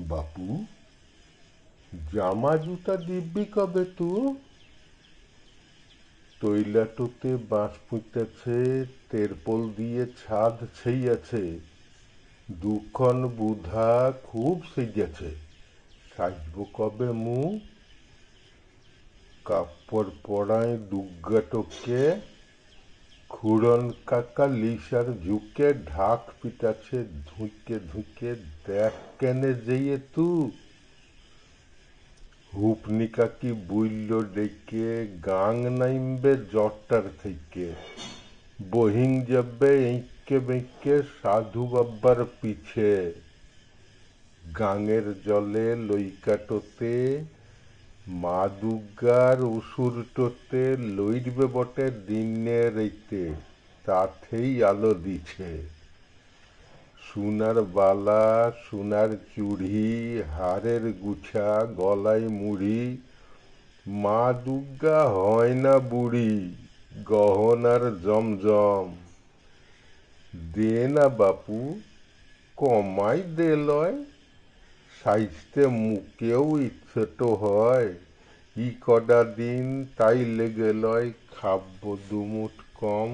বাপু, জামা জুতা দিব্যি কবে তু? তৈলাটোতে বাঁশ পুঁতেছে, তেরপল দিয়ে ছাদ ছেইয়াছে, দুখন বুধা খুব সেজেছে। সাজব কবে মু? কাপড় পরায় দুগ্গাটোকে, খুড়ন কাকা লিসার ঝুঁকে ঢাক পিটাছে ধুঁকে ধুঁকে, দেখ কেনে যেয়ে তু। হুপনি কাকি বুইল্য ডেকে, গাং নাইমবে জট্টার থেকে, বহিং যাবে এঁকে বেঁকে সাধু বাব্বার পিছে। গাঙের জলে লইকাটোতে, মা দুর্গার অসুরটোতে লইরবে বটে দিনে রাইতে, তাতেই আলো দিছে। সোনার বালা, সোনার চুড়ি, হারের গুছা, গলায় মুড়ি, মা দুর্গা হয় না বুড়ি, গহনার জমজম। দে না বাপু, কমাই দে লয়, সাইজতে মুখেও ইচ্ছেটো হয়। ই কটা দিন তাই লেগে লয়, খাব্য দুমুঠ কম।